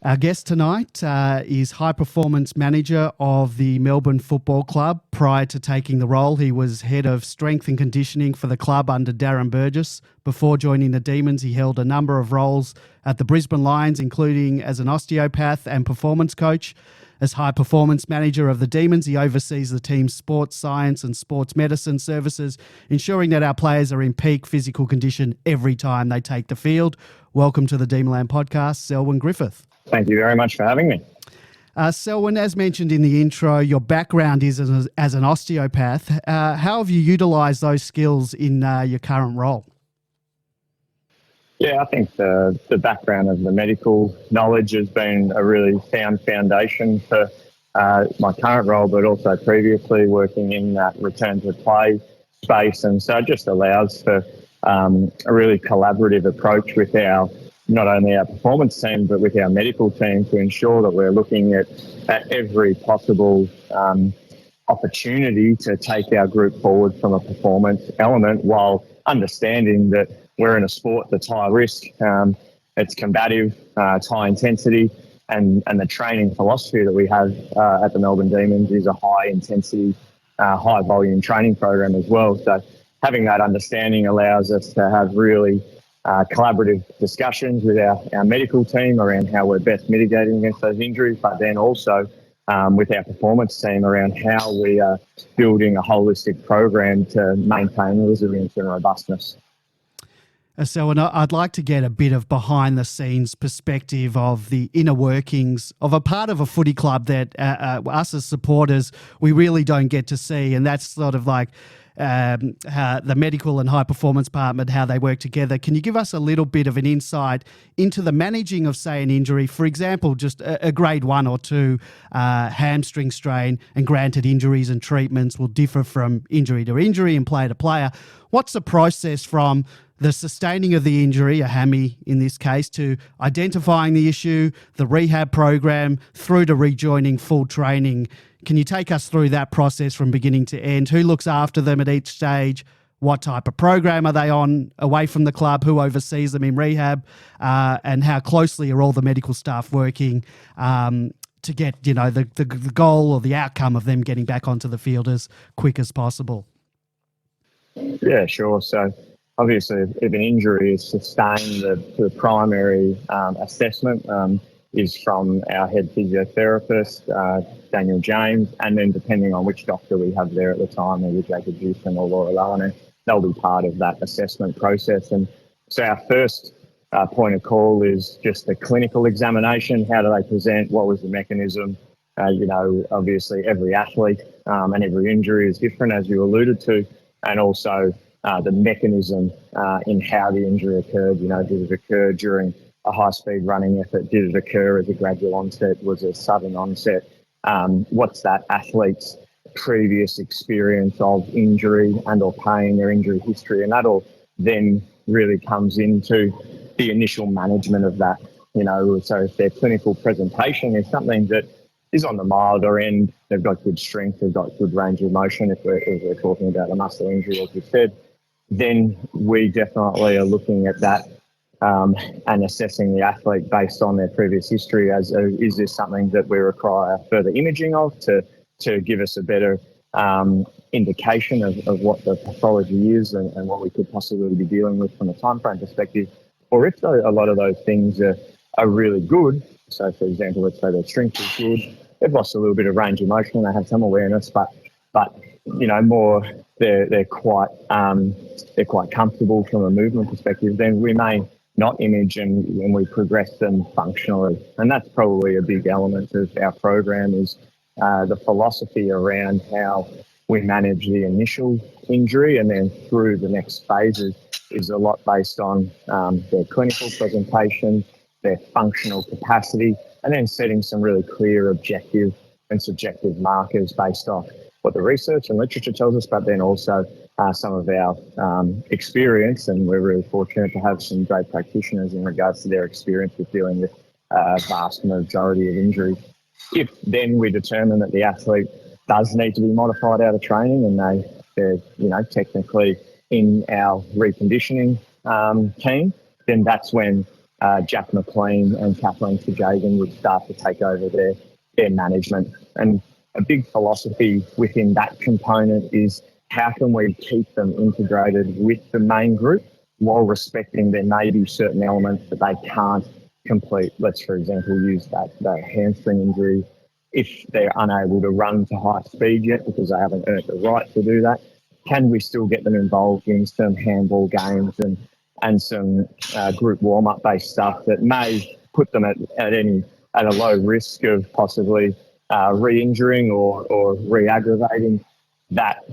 Our guest tonight is High Performance Manager of the Melbourne Football Club. Prior to taking the role, he was Head of Strength and Conditioning for the club under Darren Burgess. Before joining the Demons, he held a number of roles at the Brisbane Lions, including as an osteopath and performance coach. As High Performance Manager of the Demons, he oversees the team's sports science and sports medicine services, ensuring that our players are in peak physical condition every time they take the field. Welcome to the Demonland podcast, Selwyn Griffith. Thank you very much for having me. Selwyn, as mentioned in the intro, your background is as an osteopath. How have you utilised those skills in your current role? Yeah, I think the background of the medical knowledge has been a really sound foundation for my current role, but also previously working in that return to play space. And so it just allows for a really collaborative approach with not only our performance team, but with our medical team to ensure that we're looking at every possible opportunity to take our group forward from a performance element, while understanding that we're in a sport that's high risk, it's combative, it's high intensity, and the training philosophy that we have at the Melbourne Demons is a high intensity, high volume training program as well. So having that understanding allows us to have really collaborative discussions with our medical team around how we're best mitigating against those injuries, but then also with our performance team around how we are building a holistic program to maintain resilience and robustness. So I'd like to get a bit of behind the scenes perspective of the inner workings of a part of a footy club that us as supporters, we really don't get to see. And that's sort of like how the medical and high performance department, how they work together. Can you give us a little bit of an insight into the managing of, say, an injury? For example, just a grade 1 or 2 hamstring strain, and granted injuries and treatments will differ from injury to injury and player to player. What's the process from the sustaining of the injury, a hammy in this case, to identifying the issue, the rehab program, through to rejoining full training? Can you take us through that process from beginning to end? Who looks after them at each stage? What type of program are they on away from the club? Who oversees them in rehab? And how closely are all the medical staff working to get, the goal or the outcome of them getting back onto the field as quick as possible? Yeah, sure. So obviously, if an injury is sustained, the primary assessment is from our head physiotherapist, Daniel James, and then depending on which doctor we have there at the time, either Jacob Houston or Laura Lowen, they'll be part of that assessment process. And so our first point of call is just the clinical examination. How do they present? What was the mechanism? Obviously every athlete and every injury is different, as you alluded to, and also the mechanism in how the injury occurred. Did it occur during a high-speed running effort? Did it occur as a gradual onset? Was it a sudden onset? What's that athlete's previous experience of injury and or pain, their injury history? And that all then really comes into the initial management of that. So if their clinical presentation is something that is on the milder end, they've got good strength, they've got good range of motion, if we're talking about a muscle injury, as you said, then we definitely are looking at that and assessing the athlete based on their previous history as is this something that we require further imaging of to give us a better indication of what the pathology is and what we could possibly be dealing with from a timeframe perspective. Or if a lot of those things are really good, so for example, let's say their strength is good, they've lost a little bit of range of motion, they have some awareness, but more they're quite comfortable from a movement perspective, then we may not image and we progress them functionally. And that's probably a big element of our program is the philosophy around how we manage the initial injury, and then through the next phases is a lot based on their clinical presentation, their functional capacity, and then setting some really clear objective and subjective markers based off what the research and literature tells us, but then also some of our experience. And we're really fortunate to have some great practitioners in regards to their experience with dealing with a vast majority of injuries. If then we determine that the athlete does need to be modified out of training and they're technically in our reconditioning team, then that's when Jack McLean and Kathleen Fajagan would start to take over their management. And a big philosophy within that component is how can we keep them integrated with the main group while respecting there may be certain elements that they can't complete. Let's, for example, use that hamstring injury. If they're unable to run to high speed yet because they haven't earned the right to do that, can we still get them involved in some handball games and some group warm-up based stuff that may put them at a low risk of possibly re-injuring or re-aggravating that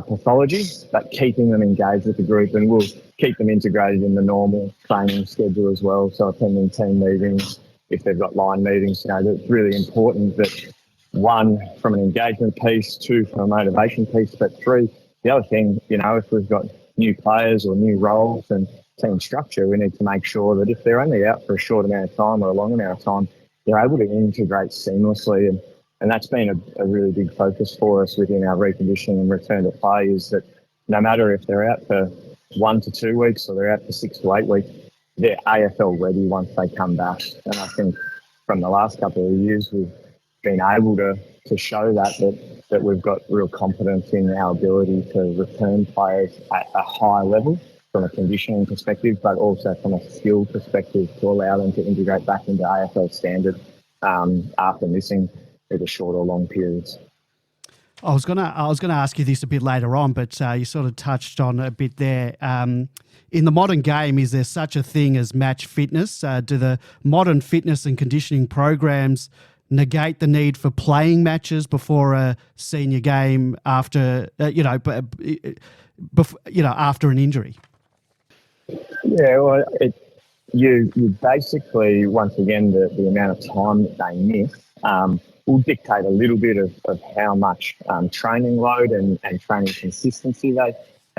pathology, but keeping them engaged with the group, and we'll keep them integrated in the normal training schedule as well. So attending team meetings, if they've got line meetings, it's really important that, one, from an engagement piece, two, from a motivation piece, but three, the other thing, if we've got new players or new roles and team structure, we need to make sure that if they're only out for a short amount of time or a long amount of time, they're able to integrate seamlessly. And that's been a really big focus for us within our reconditioning and return to play, is that no matter if they're out for 1 to 2 weeks or they're out for 6 to 8 weeks, they're AFL ready once they come back. And I think from the last couple of years, we've been able to show that we've got real confidence in our ability to return players at a high level from a conditioning perspective, but also from a skill perspective to allow them to integrate back into AFL standard after missing either short or long periods. I was gonna ask you this a bit later on, but you sort of touched on a bit there. In the modern game, is there such a thing as match fitness? Do the modern fitness and conditioning programs negate the need for playing matches before a senior game after after an injury? Yeah, well, you basically, once again, the amount of time that they miss will dictate a little bit of how much training load and training consistency they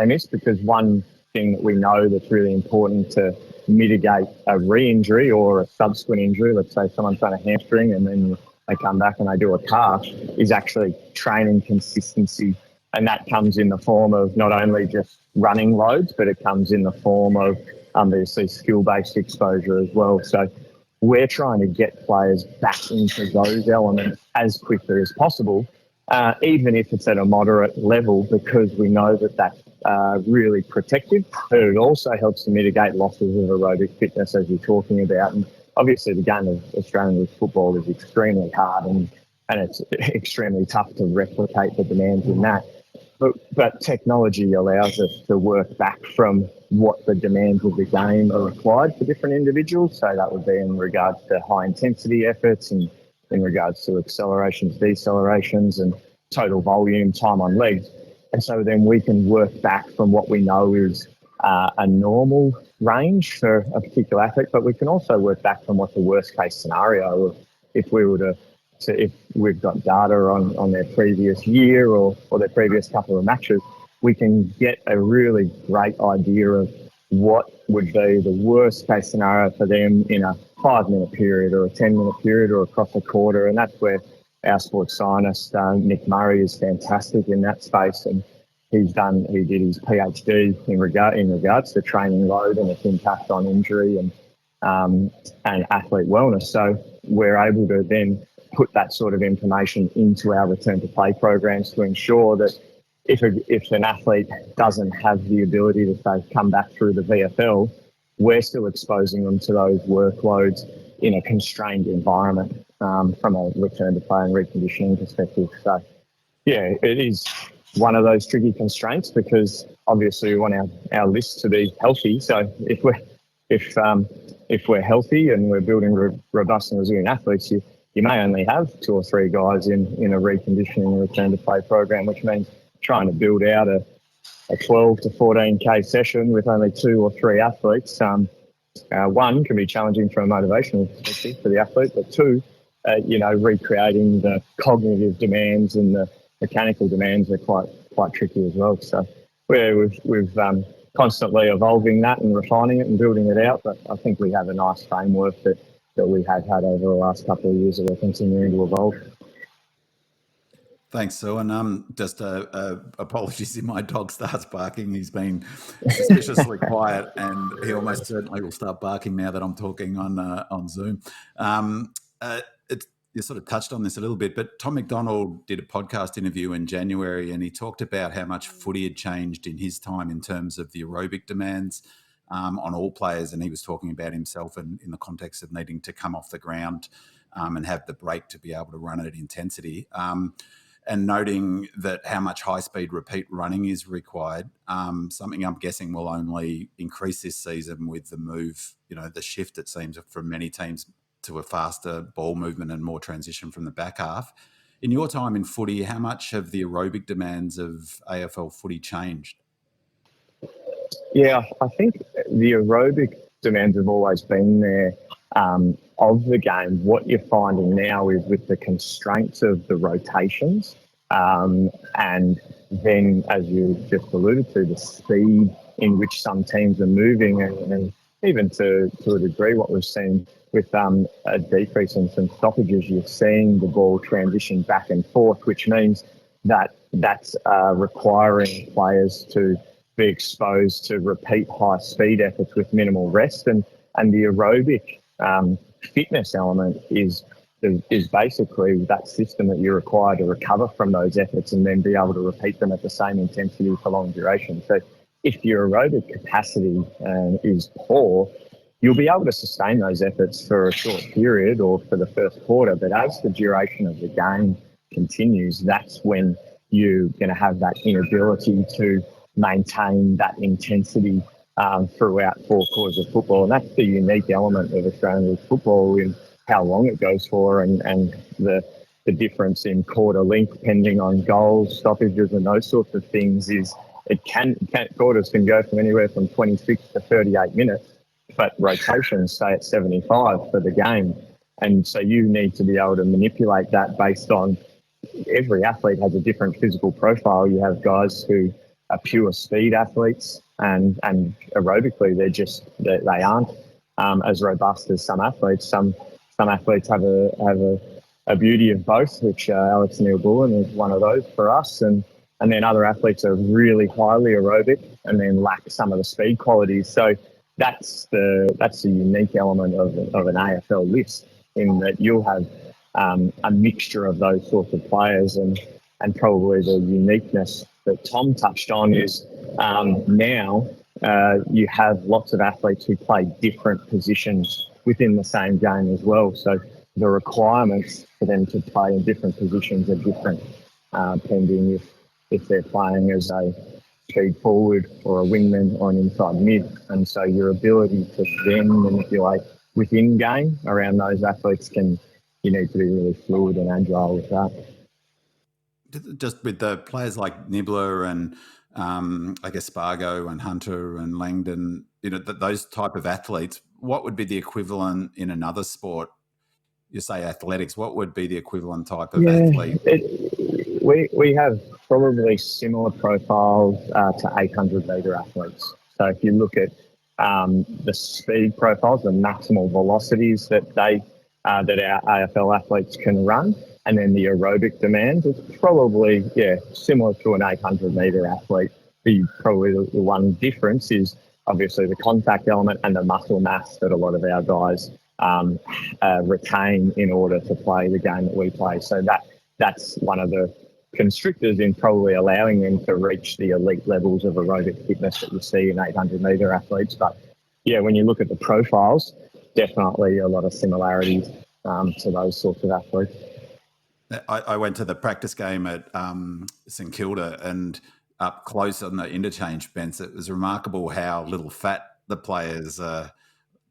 miss, because one thing that we know that's really important to mitigate a re-injury or a subsequent injury, let's say someone's done a hamstring and then they come back and they do a calf, is actually training consistency. And that comes in the form of not only just running loads, but it comes in the form of obviously skill-based exposure as well. So we're trying to get players back into those elements as quickly as possible, even if it's at a moderate level, because we know that that's really protective, but it also helps to mitigate losses of aerobic fitness, as you're talking about. And obviously the game of Australian rules football is extremely hard and it's extremely tough to replicate the demands in that. But technology allows us to work back from what the demands of the game are required for different individuals. So that would be in regards to high intensity efforts and in regards to accelerations, decelerations and total volume, time on legs. And so then we can work back from what we know is a normal range for a particular athlete, but we can also work back from what's the worst case scenario. If we were to, if we've got data on their previous year or their previous couple of matches, we can get a really great idea of what would be the worst case scenario for them in a 5-minute period or a 10-minute period or across a quarter. And that's where our sports scientist, Nick Murray, is fantastic in that space. And he did his PhD in regards to training load and its impact on injury and athlete wellness. So we're able to then put that sort of information into our return to play programs to ensure that if an athlete doesn't have the ability to, say, come back through the VFL, we're still exposing them to those workloads in a constrained environment from a return to play and reconditioning perspective. So, yeah, it is one of those tricky constraints because obviously we want our list to be healthy. So if we're healthy and we're building robust and resilient athletes, you may only have 2 or 3 guys in a reconditioning and return to play program, which means trying to build out a 12 to 14K session with only 2 or 3 athletes. One, can be challenging from a motivational perspective for the athlete, but 2, recreating the cognitive demands and the mechanical demands are quite tricky as well. So we've constantly evolving that and refining it and building it out, but I think we have a nice framework that we have had over the last couple of years that we're continuing to evolve. Thanks, Sue. And just apologies if my dog starts barking. He's been suspiciously quiet, and he almost certainly will start barking now that I'm talking on Zoom. You sort of touched on this a little bit, but Tom McDonald did a podcast interview in January, and he talked about how much footy had changed in his time in terms of the aerobic demands on all players, and he was talking about himself in the context of needing to come off the ground and have the break to be able to run at intensity. And noting that how much high-speed repeat running is required, something I'm guessing will only increase this season with the move, the shift, it seems, from many teams to a faster ball movement and more transition from the back half. In your time in footy, how much have the aerobic demands of AFL footy changed? Yeah, I think the aerobic demands have always been there of the game. What you're finding now is with the constraints of the rotations and then, as you just alluded to, the speed in which some teams are moving and even to a degree what we've seen with a decrease in some stoppages, you're seeing the ball transition back and forth, which means that that's requiring players to be exposed to repeat high speed efforts with minimal rest, and the aerobic fitness element is basically that system that you require to recover from those efforts and then be able to repeat them at the same intensity for long duration. So if your aerobic capacity is poor, you'll be able to sustain those efforts for a short period or for the first quarter, but as the duration of the game continues, that's when you're going to have that inability to maintain that intensity throughout 4 quarters of football. And that's the unique element of Australian League football, is how long it goes for and the difference in quarter length depending on goals, stoppages and those sorts of things. Is quarters can go from anywhere from 26 to 38 minutes, but rotations stay at 75 for the game. And so you need to be able to manipulate that based on every athlete has a different physical profile. You have guys who are pure speed athletes and aerobically they aren't as robust as some athletes. Some athletes have a beauty of both, which Alex Neil-Bullen is one of those for us. And then other athletes are really highly aerobic and then lack some of the speed qualities. So that's the unique element of an AFL list, in that you'll have a mixture of those sorts of players, and probably the uniqueness that Tom touched on is now you have lots of athletes who play different positions within the same game as well. So the requirements for them to play in different positions are different, depending if they're playing as a speed forward or a wingman or an inside mid. And so your ability to then manipulate within game around those athletes you need to be really fluid and agile with that. Just with the players like Nibbler and I guess Spargo and Hunter and Langdon, those type of athletes, what would be the equivalent in another sport? You say athletics, what would be the equivalent type of athlete? We have probably similar profiles to 800-metre athletes. So if you look at the speed profiles, the maximal velocities that our AFL athletes can run, and then the aerobic demand, is probably similar to an 800-metre athlete. Probably the one difference is obviously the contact element and the muscle mass that a lot of our guys retain in order to play the game that we play. So that's one of the constrictors in probably allowing them to reach the elite levels of aerobic fitness that you see in 800-metre athletes. But when you look at the profiles, definitely a lot of similarities to those sorts of athletes. I went to the practice game at St Kilda, and up close on the interchange bench, it was remarkable how little fat the players,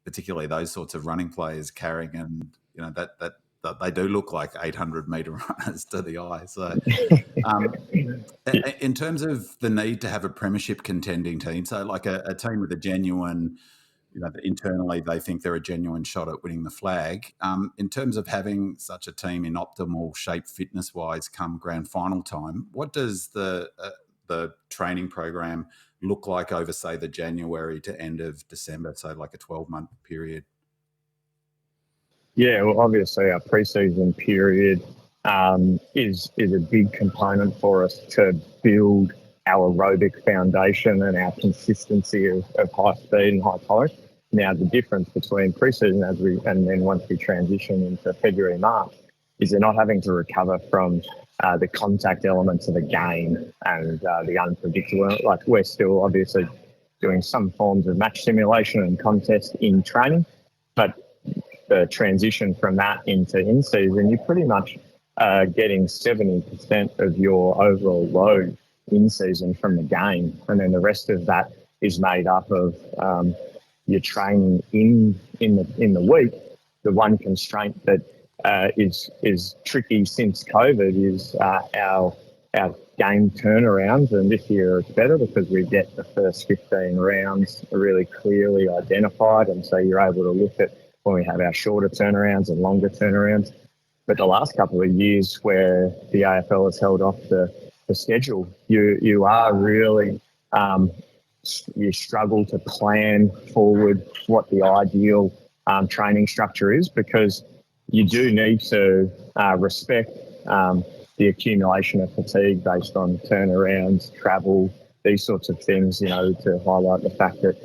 particularly those sorts of running players, carrying, and that they do look like 800-metre runners to the eye. So, in terms of the need to have a premiership contending team, so like a team with a genuine, internally they think they're a genuine shot at winning the flag. In terms of having such a team in optimal shape fitness-wise come grand final time, what does the training program look like over, say, the January to end of December, so like a 12-month period? Yeah, well, obviously our pre-season period is a big component for us to build our aerobic foundation and our consistency of high speed and high tolerance. Now, the difference between pre-season and then once we transition into February, March, is they're not having to recover from the contact elements of the game and the unpredictable. Like, we're still obviously doing some forms of match simulation and contest in training, but the transition from that into in-season, you're pretty much getting 70% of your overall load in-season from the game, and then the rest of that is made up of your training in the week. The one constraint that is tricky since COVID is our game turnarounds, and this year it's better because we get the first 15 rounds really clearly identified, and so you're able to look at when we have our shorter turnarounds and longer turnarounds. But the last couple of years where the AFL has held off the schedule, you are really you struggle to plan forward what the ideal training structure is, because you do need to respect the accumulation of fatigue based on turnarounds, travel, these sorts of things, to highlight the fact that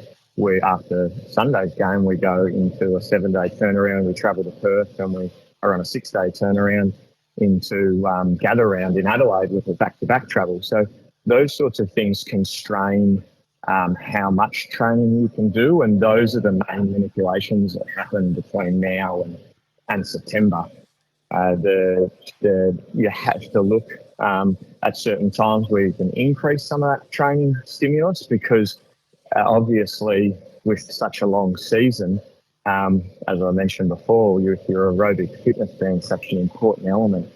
after Sunday's game, we go into a 7-day turnaround, we travel to Perth, and we are on a 6-day turnaround into Gather Round in Adelaide with a back-to-back travel. So those sorts of things constrain how much training you can do, and those are the main manipulations that happen between now and September. You have to look at certain times where you can increase some of that training stimulus, because obviously with such a long season, as I mentioned before, your aerobic fitness being such an important element,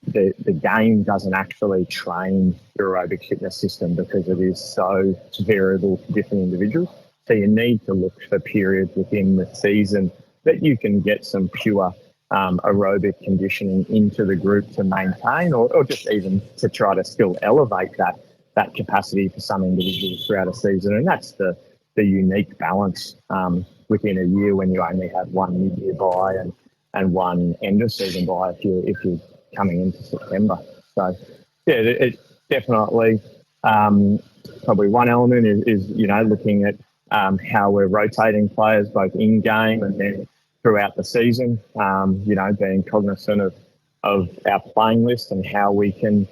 the game doesn't actually train your aerobic fitness system because it is so variable for different individuals. So you need to look for periods within the season that you can get some pure aerobic conditioning into the group to maintain, or just even to try to still elevate that capacity for some individuals throughout a season. And that's the unique balance within a year when you only have one mid-year buy and one end of season buy if you're coming into September. So yeah, it definitely probably one element is looking at how we're rotating players both in game and then throughout the season. Being cognizant of our playing list and how we can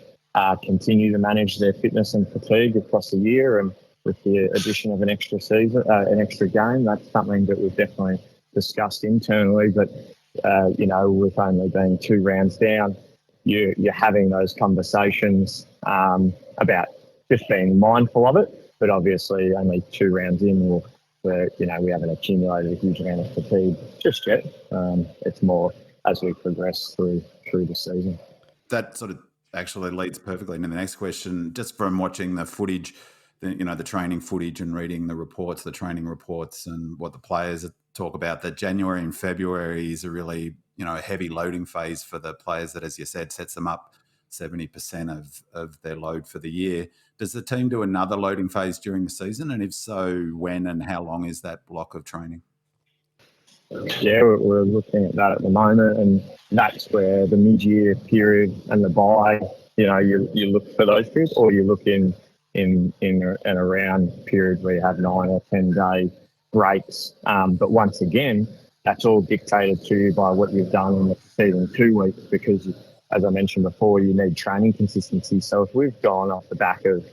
continue to manage their fitness and fatigue across the year. And with the addition of an extra season, an extra game, that's something that we've definitely discussed internally. But with only being 2 rounds down, you're having those conversations about just being mindful of it. But obviously, only 2 rounds in, we haven't accumulated a huge amount of fatigue just yet. It's more as we progress through the season. That sort of actually leads perfectly into the next question. Just from watching the footage, the training footage and reading the reports, the training reports, and what the players talk about, that January and February is a really a heavy loading phase for the players that, as you said, sets them up 70% of their load for the year. Does the team do another loading phase during the season? And if so, when and how long is that block of training? Yeah, we're looking at that at the moment, and that's where the mid-year period and the bye, you look for those periods, or you look in and around periods where you have 9 or 10 day breaks. But once again, that's all dictated to you by what you've done in the preceding 2 weeks, because, as I mentioned before, you need training consistency. So if we've gone off the back of,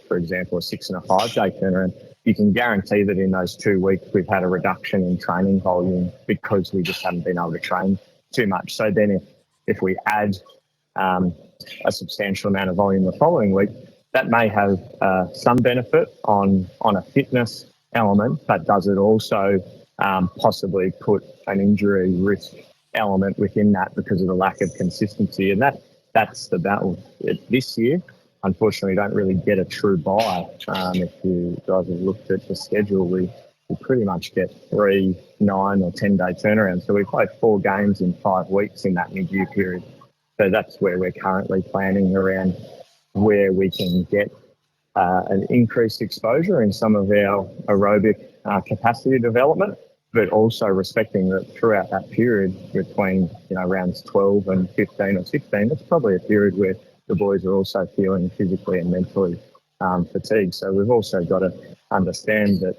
for example, a 6 and a 5 day turnaround, you can guarantee that in those 2 weeks we've had a reduction in training volume because we just haven't been able to train too much. So then if we add a substantial amount of volume the following week, that may have some benefit on a fitness element, but does it also possibly put an injury risk element within that because of the lack of consistency? And that's the battle this year. Unfortunately, we don't really get a true buy. If you guys have looked at the schedule, we pretty much get 3, 9 or 10 day turnarounds. So we play 4 games in 5 weeks in that mid-year period. So that's where we're currently planning around where we can get an increased exposure in some of our aerobic capacity development. but also respecting that throughout that period between, rounds 12 and 15 or 16, that's probably a period where the boys are also feeling physically and mentally fatigued. So we've also got to understand that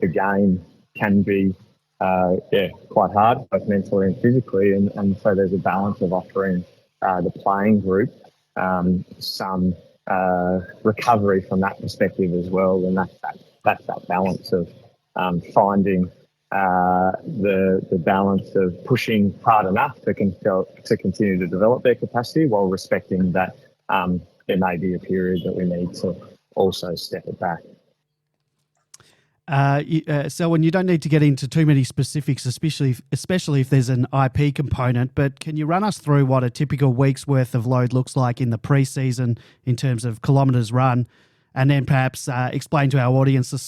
the game can be quite hard, both mentally and physically, and so there's a balance of offering the playing group some recovery from that perspective as well, and that's that balance of finding the balance of pushing hard enough to continue to develop their capacity while respecting that there may be a period that we need to also step it back. Selwyn, you don't need to get into too many specifics, especially if there's an IP component, but can you run us through what a typical week's worth of load looks like in the pre-season in terms of kilometres run, and then perhaps explain to our audience the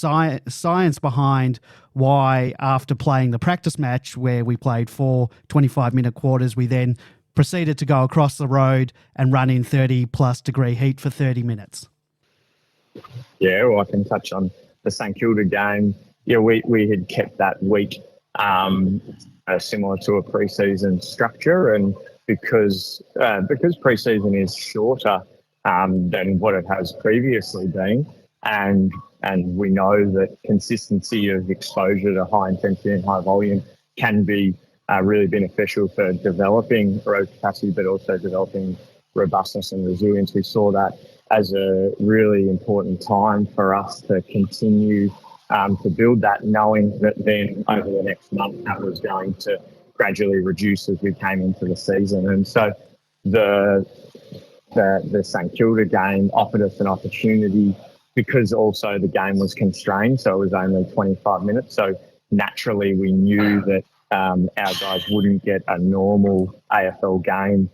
science behind why, after playing the practice match where we played 4 25-minute quarters, we then proceeded to go across the road and run in 30+ degree heat for 30 minutes? Yeah, well, I can touch on the 𝗟𝗶𝘀𝗁 game. Yeah, we had kept that week similar to a pre-season structure, and because pre-season is shorter than what it has previously been, and we know that consistency of exposure to high intensity and high volume can be really beneficial for developing aerobic capacity, but also developing robustness and resilience. We saw that as a really important time for us to continue to build that, knowing that then over the next month that was going to gradually reduce as we came into the season. And so the 𝗟𝗶𝘀𝗁 game offered us an opportunity, because also the game was constrained, so it was only 25 minutes. So naturally we knew that our guys wouldn't get a normal AFL game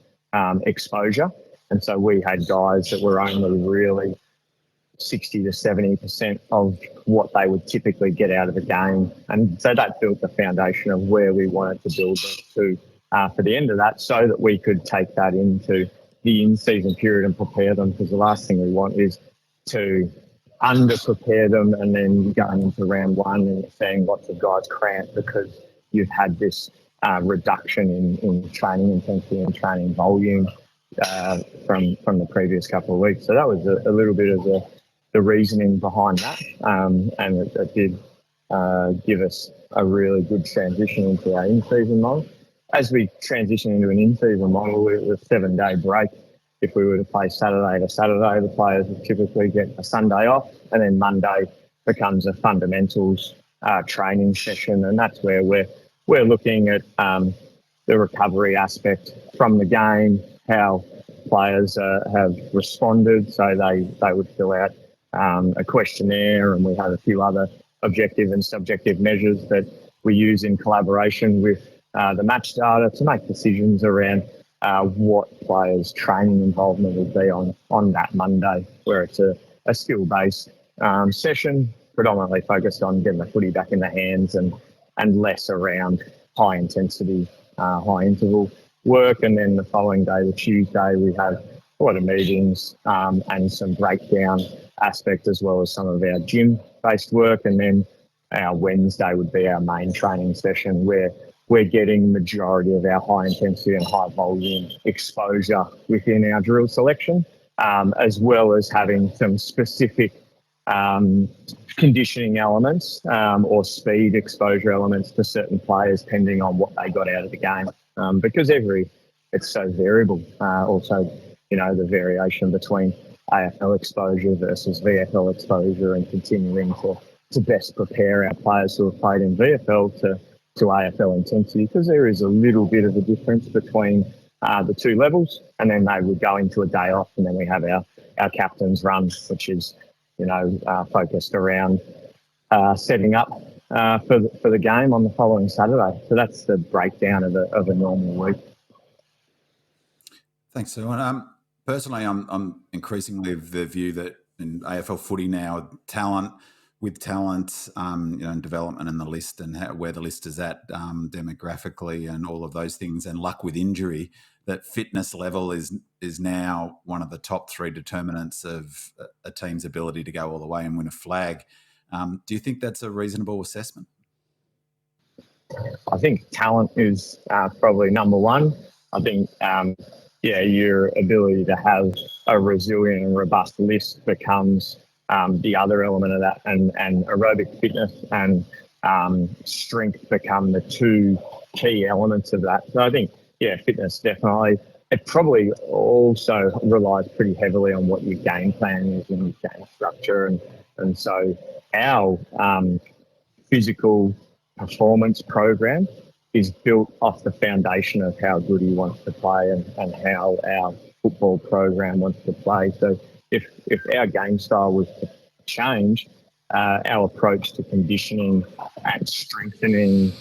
exposure. And so we had guys that were only really 60 to 70% of what they would typically get out of the game. And so that built the foundation of where we wanted to build them to for the end of that, so that we could take that into the in-season period and prepare them, because the last thing we want is to under-prepare them and then going into round one and seeing lots of guys cramp because you've had this reduction in training intensity and training volume from the previous couple of weeks. So that was a little bit of the reasoning behind that, and it did give us a really good transition into our in-season model. As we transition into an in-season model, it was a 7-day break. If we were to play Saturday to Saturday, the players would typically get a Sunday off, and then Monday becomes a fundamentals training session, and that's where we're looking at the recovery aspect from the game, how players have responded. So they would fill out a questionnaire, and we have a few other objective and subjective measures that we use in collaboration with the match data to make decisions around what players' training involvement will be on that Monday, where it's a skill-based session, predominantly focused on getting the footy back in the hands and less around high intensity, high interval work. And then the following day, the Tuesday, we have a lot of meetings and some breakdown aspect, as well as some of our gym-based work. And then our Wednesday would be our main training session, where we're getting majority of our high intensity and high volume exposure within our drill selection, as well as having some specific conditioning elements or speed exposure elements to certain players, depending on what they got out of the game. Because it's so variable. Also, the variation between AFL exposure versus VFL exposure, and continuing to best prepare our players who have played in VFL to AFL intensity, because there is a little bit of a difference between the two levels. And then they would go into a day off, and then we have our captain's run, which is focused around setting up for the game on the following Saturday. So that's the breakdown of a normal week. Thanks, Selwyn. Personally, I'm increasingly of the view that in AFL footy now, talent, and development and the list, and where the list is at demographically and all of those things, and luck with injury, that fitness level is now one of the top 3 determinants of a team's ability to go all the way and win a flag. Do you think that's a reasonable assessment? I think talent is probably number one. I think, your ability to have a resilient and robust list becomes the other element of that, and aerobic fitness and strength become the two key elements of that. So I think, fitness definitely. It probably also relies pretty heavily on what your game plan is and your game structure. And so our physical performance program is built off the foundation of how good he wants to play and how our football program wants to play. So if our game style was to change, our approach to conditioning and strengthening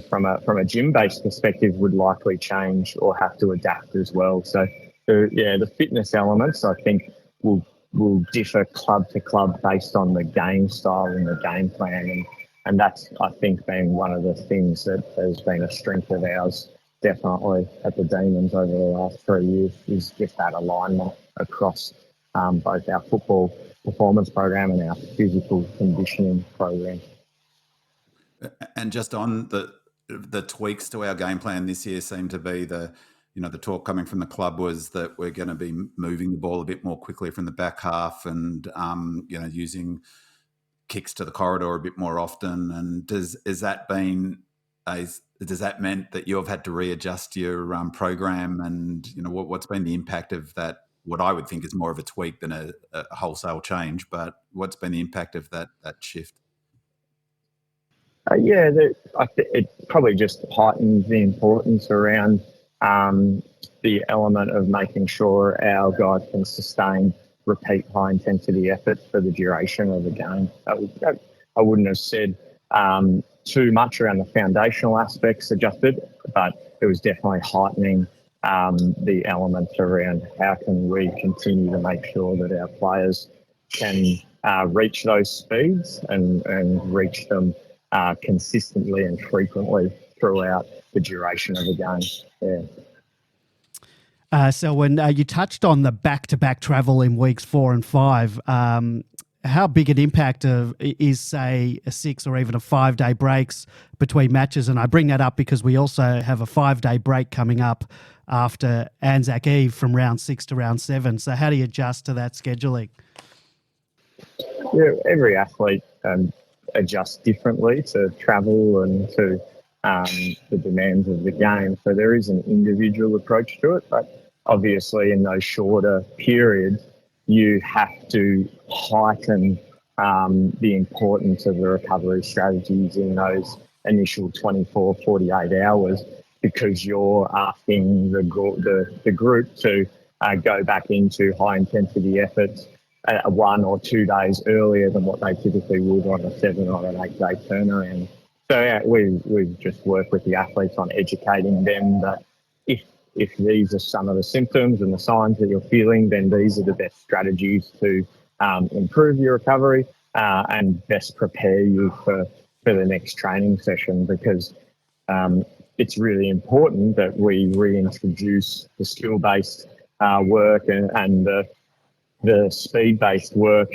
from a gym-based perspective would likely change or have to adapt as well. So the fitness elements, I think, will differ club to club based on the game style and the game plan, and that's, I think, been one of the things that has been a strength of ours definitely at the Demons over the last 3 years, is just that alignment across both our football performance program and our physical conditioning program. And just on the tweaks to our game plan this year seem to be the talk coming from the club was that we're going to be moving the ball a bit more quickly from the back half and using kicks to the corridor a bit more often. And does that meant that you've had to readjust your program, and what's been the impact of that? What I would think is more of a tweak than a wholesale change, but what's been the impact of that shift? It probably just heightens the importance around the element of making sure our guys can sustain repeat high intensity efforts for the duration of the game. I wouldn't have said too much around the foundational aspects adjusted, but it was definitely heightening the elements around how can we continue to make sure that our players can reach those speeds and reach them consistently and frequently throughout the duration of the game. Selwyn, you touched on the back-to-back travel in weeks 4 and 5. How big an impact is, say, a 6 or even a 5-day breaks between matches? And I bring that up because we also have a 5-day break coming up after Anzac Eve from round 6 to round 7. So how do you adjust to that scheduling? Yeah, every athlete adjusts differently to travel and to the demands of the game. So there is an individual approach to it, but obviously in those shorter periods, you have to heighten the importance of the recovery strategies in those initial 24, 48 hours, because you're asking the group to go back into high intensity efforts 1 or 2 days earlier than what they typically would on a 7 or an 8 day turnaround. So we just work with the athletes on educating them that if these are some of the symptoms and the signs that you're feeling, then these are the best strategies to improve your recovery and best prepare you for the next training session, because it's really important that we reintroduce the skill-based work and the speed-based work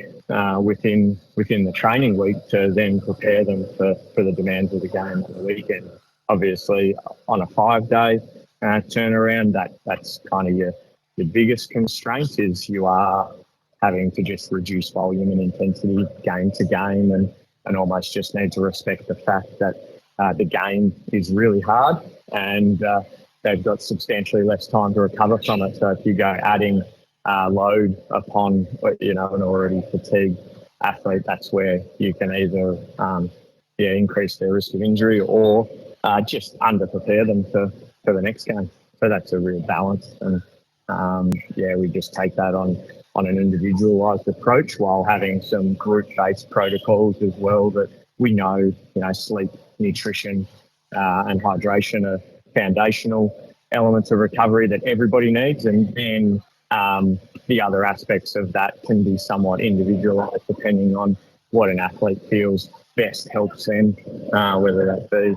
within the training week to then prepare them for the demands of the game on the weekend. Obviously, on a 5-day turnaround, that's kind of your biggest constraint, is you are having to just reduce volume and intensity game to game and almost just need to respect the fact that the game is really hard and they've got substantially less time to recover from it. So if you go adding load upon an already fatigued athlete, that's where you can either increase their risk of injury or just under-prepare them for the next game. So that's a real balance. And we just take that on an individualised approach while having some group-based protocols as well that we know, sleep, nutrition and hydration are foundational elements of recovery that everybody needs. And then the other aspects of that can be somewhat individualised depending on what an athlete feels best helps them, whether that be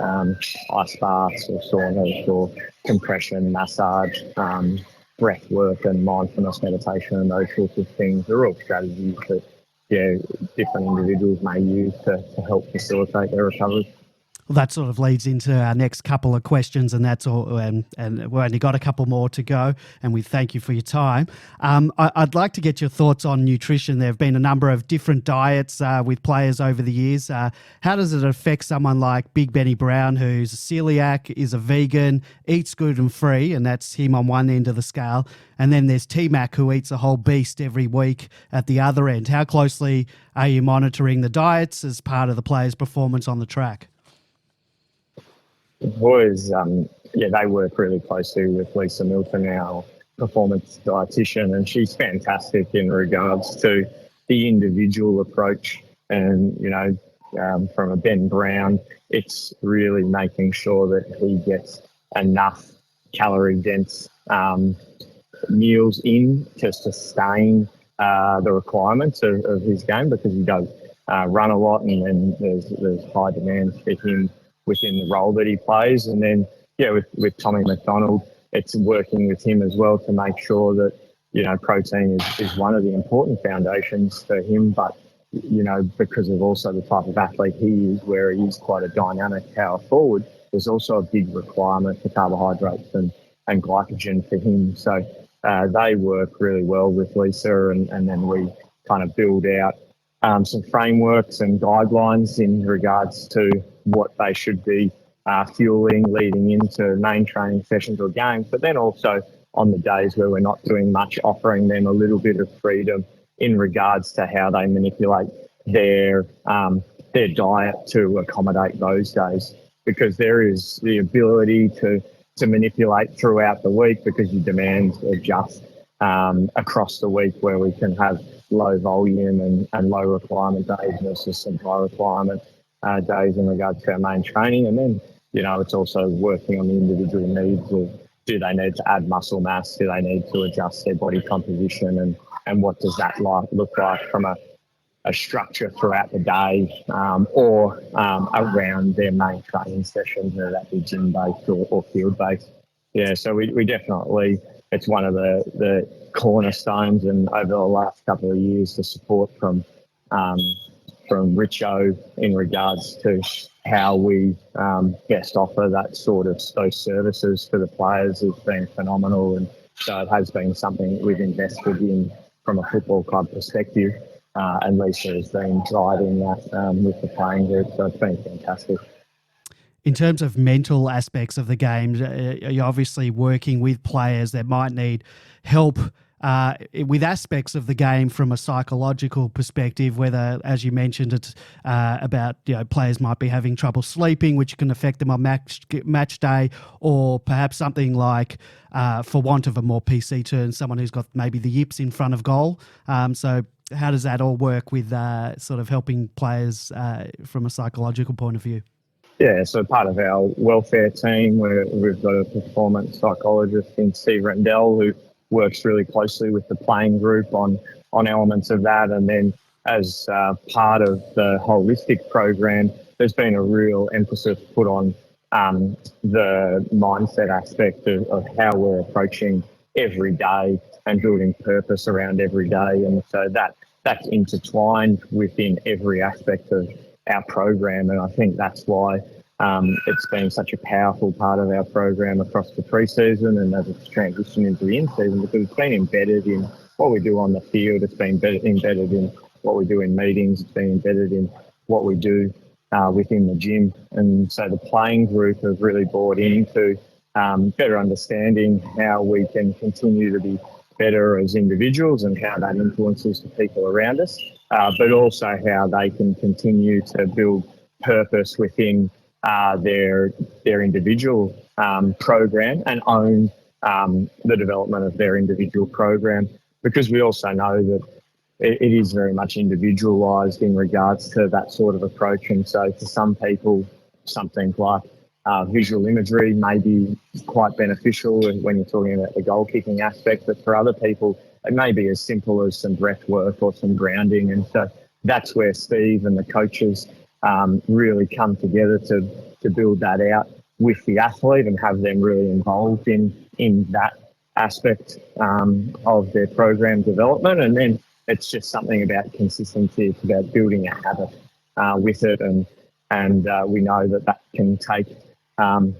ice baths or saunas or compression, massage, breath work and mindfulness meditation and those sorts of things. They're all strategies that different individuals may use to help facilitate their recovery. Well, that sort of leads into our next couple of questions, and that's all. And we've only got a couple more to go, and we thank you for your time. I'd like to get your thoughts on nutrition. There have been a number of different diets with players over the years. How does it affect someone like Big Benny Brown, who's a celiac, is a vegan, eats gluten-free, and that's him on one end of the scale, and then there's T-Mac, who eats a whole beast every week at the other end? How closely are you monitoring the diets as part of the player's performance on the track? Boys, they work really closely with 𝗦eci Milton, our performance dietitian, and she's fantastic in regards to the individual approach. And, from a Ben Brown, it's really making sure that he gets enough calorie-dense meals in to sustain the requirements of his game, because he does run a lot, and then there's high demands for him within the role that he plays. And then, with Tommy McDonald, it's working with him as well to make sure that, protein is one of the important foundations for him. But, because of also the type of athlete he is, where he is quite a dynamic power forward, there's also a big requirement for carbohydrates and glycogen for him. So they work really well with 𝗦eci, and then we kind of build out some frameworks and guidelines in regards to what they should be fueling leading into main training sessions or games, but then also on the days where we're not doing much, offering them a little bit of freedom in regards to how they manipulate their diet to accommodate those days, because there is the ability to manipulate throughout the week, because your demands adjust across the week, where we can have low volume and low requirement days versus some high requirement days in regards to our main training. And then, it's also working on the individual needs of, do they need to add muscle mass? Do they need to adjust their body composition? And what does that look like from a structure throughout the day, or around their main training sessions, whether that be gym-based or field-based. Yeah, so we definitely, it's one of the cornerstones, and over the last couple of years, the support from Richo in regards to how we best offer those services for the players has been phenomenal. And so it has been something that we've invested in from a football club perspective, and 𝗦eci has been driving that with the playing group, so it's been fantastic. In terms of mental aspects of the game, you're obviously working with players that might need help with aspects of the game from a psychological perspective, whether, as you mentioned, it's about players might be having trouble sleeping, which can affect them on match day, or perhaps something like, for want of a more PC term, someone who's got maybe the yips in front of goal. So how does that all work with sort of helping players from a psychological point of view? Yeah, so part of our welfare team, where we've got a performance psychologist in Steve Rendell, who works really closely with the playing group on elements of that. And then as part of the holistic program, there's been a real emphasis put on the mindset aspect of how we're approaching every day and building purpose around every day. And so that's intertwined within every aspect of our program. And I think that's why it's been such a powerful part of our program across the pre-season and as it's transitioned into the in-season, because it's been embedded in what we do on the field. It's been embedded in what we do in meetings. It's been embedded in what we do within the gym. And so the playing group have really bought into better understanding how we can continue to be better as individuals and how that influences the people around us, but also how they can continue to build purpose within their individual program and own the development of their individual program, because we also know that it is very much individualised in regards to that sort of approach. And so for some people, something like visual imagery may be quite beneficial when you're talking about the goal kicking aspect, but for other people, it may be as simple as some breath work or some grounding. And so that's where Steve and the coaches really come together to build that out with the athlete and have them really involved in that aspect of their program development. And then it's just something about consistency. It's about building a habit with it. And and we know that can take 20,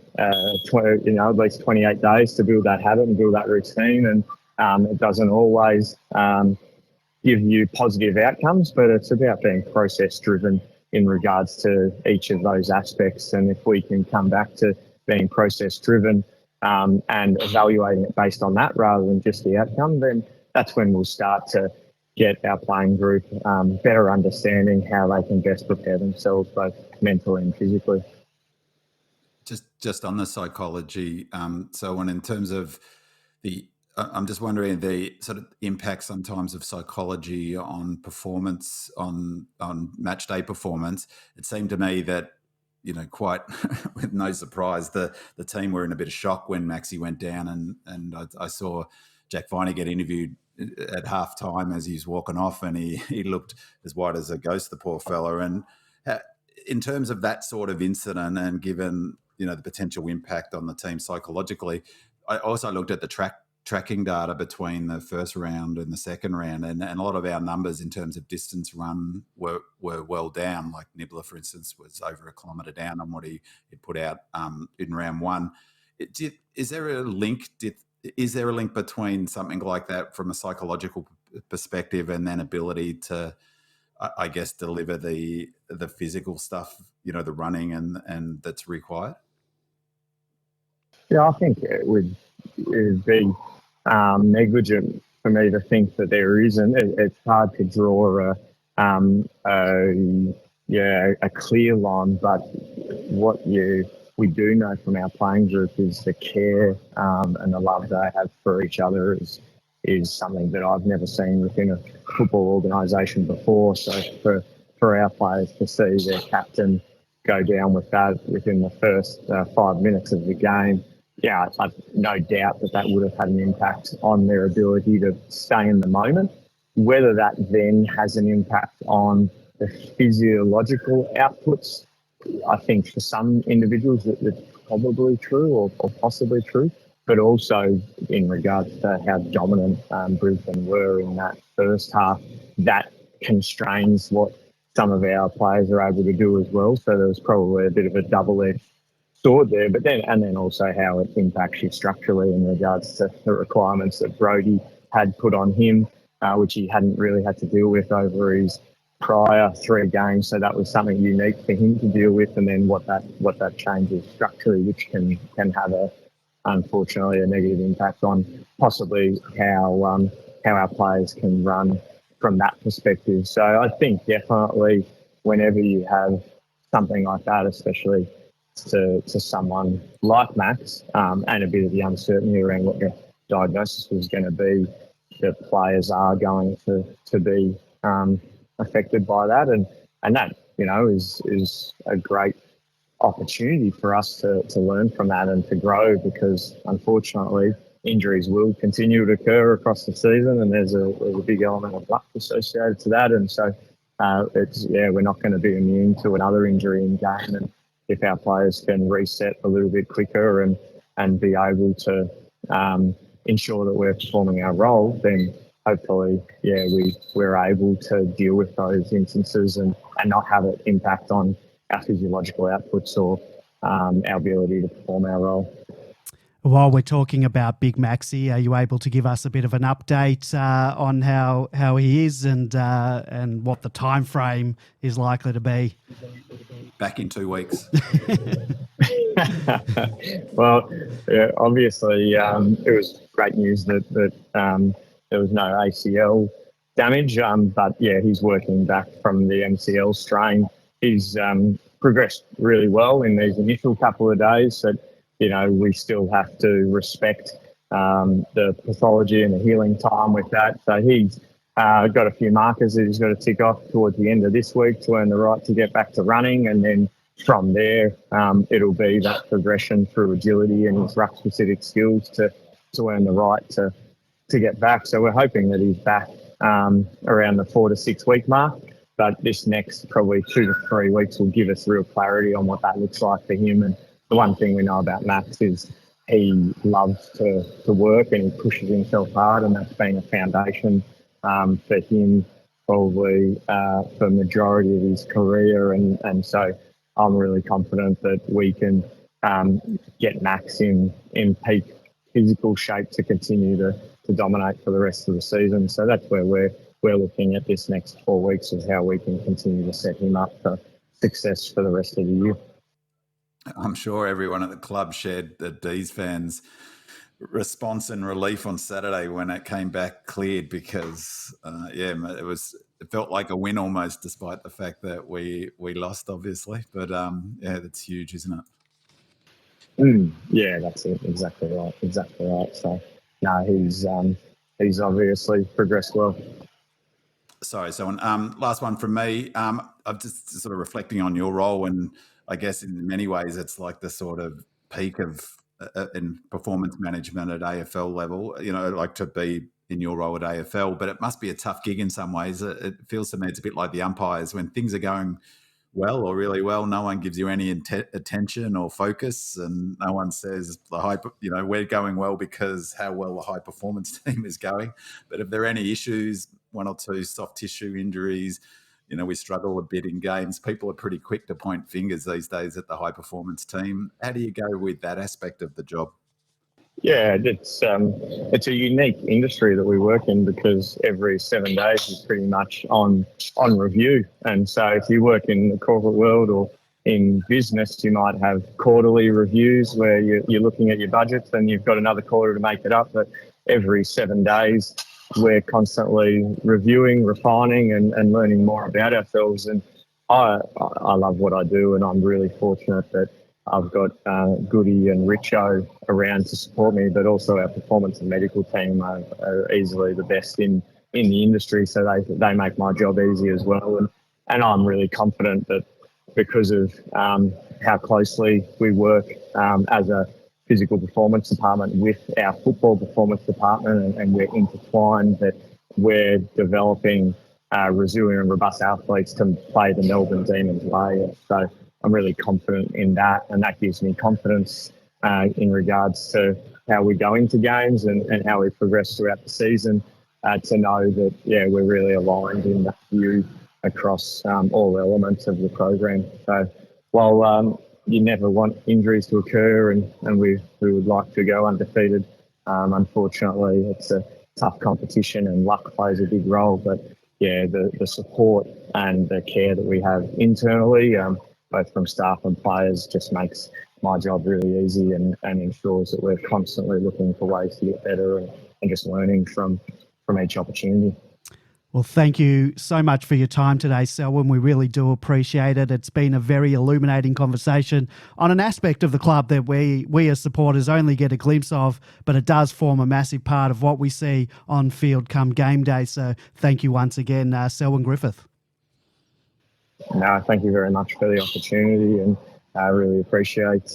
at least 28 days to build that habit and build that routine, and it doesn't always give you positive outcomes, but it's about being process driven in regards to each of those aspects. And if we can come back to being process driven and evaluating it based on that rather than just the outcome, then that's when we'll start to get our playing group better understanding how they can best prepare themselves both mentally and physically. Just on the psychology, so in terms of I'm just wondering the sort of impact sometimes of psychology on performance, on match day performance. It seemed to me that, quite with no surprise, the team were in a bit of shock when Maxi went down, and I saw Jack Viney get interviewed at half time as he's walking off, and he looked as white as a ghost, the poor fella. And in terms of that sort of incident, and given the potential impact on the team psychologically, I also looked at the tracking data between the first round and the second round, and a lot of our numbers in terms of distance run were well down. Like Nibbler, for instance, was over 1 kilometre down on what he put out in round one. Is there a link? Is there a link between something like that from a psychological perspective and then ability to, I guess, deliver the physical stuff, the running and that's required? Yeah, I think it would be negligent for me to think that there isn't. It's hard to draw a clear line, but what we do know from our playing group is the care and the love they have for each other is something that I've never seen within a football organisation before. So for our players to see their captain go down with that within the first 5 minutes of the game, yeah, I've no doubt that would have had an impact on their ability to stay in the moment. Whether that then has an impact on the physiological outputs, I think for some individuals that's probably true or possibly true, but also in regards to how dominant Brisbane were in that first half, that constrains what some of our players are able to do as well. So there was probably a bit of a double-edged sword there, but then also how it impacts you structurally in regards to the requirements that Brodie had put on him, which he hadn't really had to deal with over his prior 3 games. So that was something unique for him to deal with, and then what that changes structurally, which can have unfortunately a negative impact on possibly how our players can run from that perspective. So I think definitely whenever you have something like that, especially to someone like Max, and a bit of the uncertainty around what the diagnosis was going to be, the players are going to be affected by that, and that is a great opportunity for us to learn from that and to grow, because unfortunately injuries will continue to occur across the season, and there's a big element of luck associated to that, and so we're not going to be immune to another injury in game. And if our players can reset a little bit quicker and be able to ensure that we're performing our role, then hopefully, we're able to deal with those instances and not have it impact on our physiological outputs or our ability to perform our role. While we're talking about Big Maxi, are you able to give us a bit of an update on how he is and what the time frame is likely to be? Back in 2 weeks. Well, obviously, it was great news that there was no ACL damage, but he's working back from the MCL strain. He's progressed really well in these initial couple of days, but we still have to respect the pathology and the healing time with that. So he's got a few markers that he's got to tick off towards the end of this week to earn the right to get back to running, and then from there it'll be that progression through agility and his ruck-specific skills to earn the right to get back. So we're hoping that he's back around the 4 to 6 week mark, but this next probably 2 to 3 weeks will give us real clarity on what that looks like for him. And the one thing we know about Max is he loves to work and he pushes himself hard, and that's been a foundation for him probably for the majority of his career. And so I'm really confident that we can get Max in peak physical shape to continue to dominate for the rest of the season. So that's where we're looking at this next 4 weeks of how we can continue to set him up for success for the rest of the year. I'm sure everyone at the club shared the D's fans' response and relief on Saturday when it came back cleared, because it felt like a win almost, despite the fact that we lost, obviously. But that's huge, isn't it? Yeah, that's it. Exactly right. So no, he's obviously progressed well. Sorry, Selwyn. Last one from me. I'm just sort of reflecting on your role, and I guess in many ways it's like the sort of peak of in performance management at AFL level. Like to be in your role at AFL, but it must be a tough gig in some ways. It feels to me it's a bit like the umpires. When things are going well or really well, no one gives you any attention or focus, and no one says we're going well because how well the high performance team is going. But if there are any issues, 1 or 2 soft tissue injuries, we struggle a bit in games, people are pretty quick to point fingers these days at the high performance team. How do you go with that aspect of the job? Yeah, it's a unique industry that we work in, because every 7 days is pretty much on review. And so if you work in the corporate world or in business, you might have quarterly reviews where you're looking at your budgets and you've got another quarter to make it up. But every 7 days, we're constantly reviewing, refining and learning more about ourselves. And I love what I do, and I'm really fortunate that I've got 𝗠𝗲𝗱𝗀𝘀𝗁 and 𝗟𝗏𝗀 around to support me, but also our performance and medical team are easily the best in the industry, so they make my job easy as well. And I'm really confident that because of how closely we work as a physical performance department with our football performance department, and we're intertwined, that we're developing resilient and robust athletes to play the Melbourne Demons way. So I'm really confident in that, and that gives me confidence in regards to how we go into games and how we progress throughout the season, to know that, we're really aligned in that view across all elements of the program. So while you never want injuries to occur, and we would like to go undefeated, unfortunately it's a tough competition and luck plays a big role. But the support and the care that we have internally, both from staff and players, just makes my job really easy and ensures that we're constantly looking for ways to get better and just learning from each opportunity. Well, thank you so much for your time today, Selwyn. We really do appreciate it. It's been a very illuminating conversation on an aspect of the club that we as supporters only get a glimpse of, but it does form a massive part of what we see on field come game day. So thank you once again, Selwyn Griffith. No, thank you very much for the opportunity, and I really appreciate just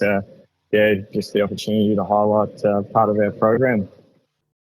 the opportunity to highlight part of our program.